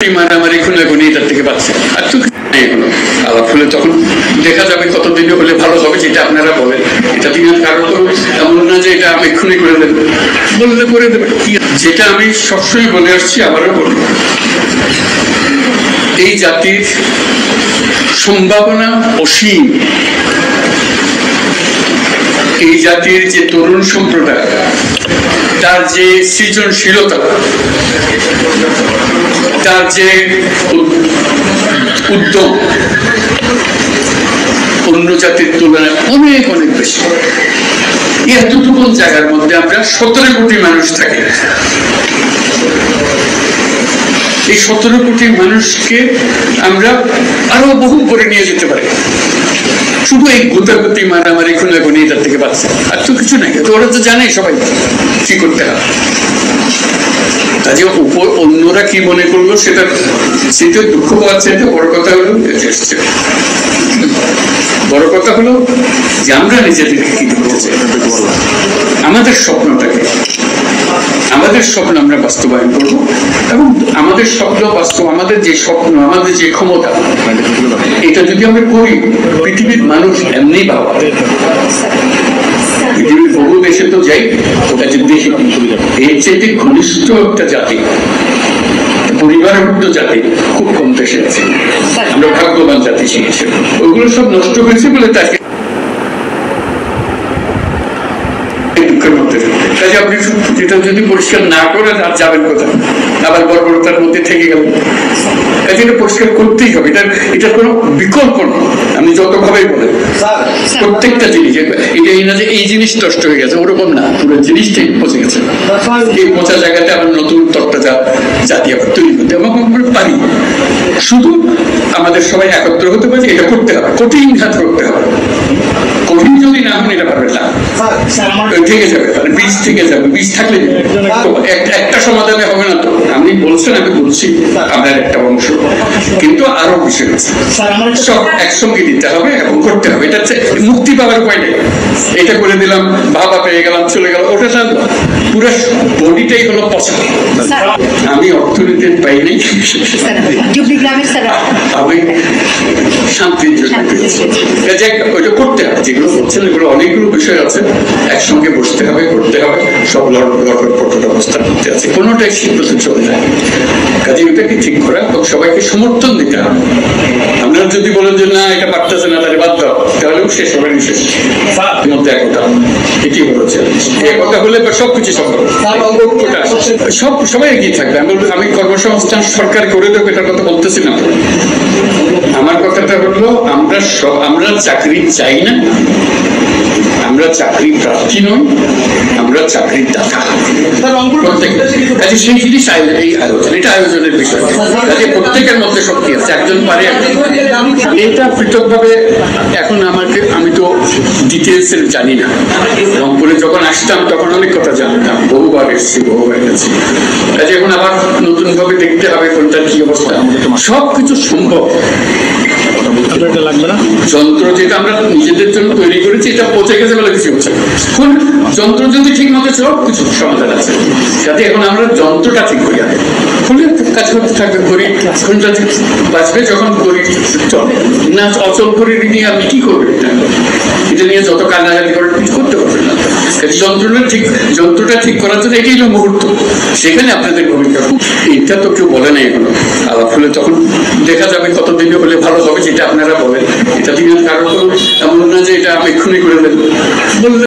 মারামারি খুনাখুনি এটার থেকে বাঁচছে আর তো এগুলো আলাপ হলে তখন দেখা যাবে কতদিনে হলে ভালো হবে, যেটা আপনারা বলেন এটা তিনি কারো তো এমন না যে এটা আমি এক্ষুনি করে দেবেন, বললে করে দেবে। যেটা আমি সবসময় বলে আসছি, আবারও বলি, এই জাতির সম্ভাবনা অসীম। এই জাতির যে তরুণ সম্প্রদায়, তার যে সৃজনশীলতা, তার যে উদ্যম অন্য জাতির তুলনায় অনেক অনেক বেশি। এতটুকু জায়গার মধ্যে আমরা 17 কোটি মানুষ থাকি। এই 17 কোটি মানুষকে আমরা আরো বহু করে নিয়ে যেতে পারি, শুধু এই গোতাগুতি মারামারি খুনাখুনি এটার থেকে বাঁচছে আর তো কিছু নাই। তো ওরা তো জানে সবাই কি করতে হবে। কাজে অন্যরা কি মনে করলো সেটা দুঃখ পাচ্ছে। বড় কথা হলো যে আমরা নিজেদেরকে কি করতে চাই, আমাদের স্বপ্নটাকে, আমাদের স্বপ্ন আমরা বাস্তবায়ন করব। এবং আমাদের স্বপ্ন বাস্তব, আমাদের যে স্বপ্ন, আমাদের যে ক্ষমতা, এটা যদি আমরা করি, পৃথিবীর মানুষ এমনি ভাবা, পৃথিবীর বহু দেশে তো যাই, ওটা যে দেখি এর চাইতে ঘনিষ্ঠ একটা জাতি, পরিবারবদ্ধ জাতি খুব কম দেশে আছে। আমরা ভাগ্যবান জাতি শিখেছি। ওগুলো সব নষ্ট হয়েছে বলে তাকে দুঃখের মধ্যে। কাজে আপনি এটা যদি পরিষ্কার না করেন আর যাবেন কোথায়, আবার বর্বরতার মধ্যে থেকে গেলেন। কাজে এটা পরিষ্কার করতেই হবে, এটার কোনো বিকল্প নেই। আমি যতভাবেই বলেন প্রত্যেকটা জিনিস, এটা এই না যে এই জিনিস নষ্ট হয়ে গেছে, ওরকম না, পুরো জিনিসটাই পচে গেছে। এই পচা জায়গাতে আবার নতুন তত্ত্ব জাতি আবার তৈরি করতে আমরা পারি। শুধু আমাদের সবাই একত্র হতে পারে, এটা করতে হবে, কঠিন ঘাত করতে হবে। কঠিন যদি না হন এটা পারবে না, থেকে যাবে, বীজ থেকে যাবে। বীজ থাকলে একটা সমাধানে হবে না। তো আমি বলছেন, আমি বলছি আপনার একটা অংশ, কিন্তু আরো বিষয় আছে, সব একসঙ্গে দিতে হবে এবং করতে হবে। এটা মুক্তি পাওয়ার উপায় নেই। এটা করে দিলাম, ভাবা পেয়ে গেলাম, চলে গেল, ওটা পুরো বডিটাই হলো পচা। আমি অর্থনীতির পাই নাই, আমি শান্তির জন্য ওইটা করতে হবে। যেগুলো বলছেন এগুলো অনেকগুলো বিষয় আছে, একসঙ্গে বসতে হবে, করতে হবে, সব কঠোর অবস্থা করতে আছে, কোনোটাই শীঘ্রত চলে যায়। কাজে ওটাকে ঠিক করা এবং সবাইকে সমর্থন দিতে হবে। আপনারা যদি বলেন যে না এটা পারতেছে না, তাহলে বাদ দাও, তাহলেও শেষ হবে না। শেষ মধ্যে একতা, এটি হলো চ্যালেঞ্জ। একতা হলে সবকিছু সম্ভব, সবাই এগিয়ে থাকবে। আমি কর্মসংস্থান সরকার করে দেবো এটার কথা বলতেছি না। আমার কথাটা হলো আমরা চাকরি চাই না, আমরা চাকরি প্রার্থী নই, আমরা চাকরির দাতা। সেই জিনিস এই আয়োজন, এটা আয়োজনের বিষয়। কাজে প্রত্যেকের মধ্যে শক্তি আছে, একজন পারে। এটা পৃথকভাবে এখন আমি তো ডিটেলস জানি না। রংপুরে যখন আসতাম তখন অনেক কথা জানতাম, বহুবার এসেছি, বহুবার গেছি। কাজে এখন আবার নতুন ভাবে দেখতে হবে কোনটার কি অবস্থা। সবকিছু সম্ভব। যন্ত্র যেটা আমরা নিজেদের জন্য তৈরি করেছি, এটা পচে গেছে বলে কিছু হচ্ছে। যন্ত্র যদি ঠিক মতো সব কিছু সমাধান আছে। যাতে এখন আমরা যন্ত্রটা ঠিক করি, খুলে কাজ করতে থাকবে। গরিব কোনটা বাঁচবে যখন গরিব চলে না, অচল করে নিয়ে আপনি কি করবেন? এটা নিয়ে যত কান্নাকাটি করে কিছু করতে পারবেন না। যন্ত্রটা ঠিক করার জন্য এটাই হলো মুহূর্ত, সেখানে আপনাদের ভূমিকা। এটা তো কেউ বলে নাই এখনো। আলাপ হলে তখন দেখা যাবে কতদিনে হলে ভালো হবে, যেটা আপনারা বলেন। এটা তিনি কারো এমন না যে এটা আমি এক্ষুনি করে দেবেন, বললে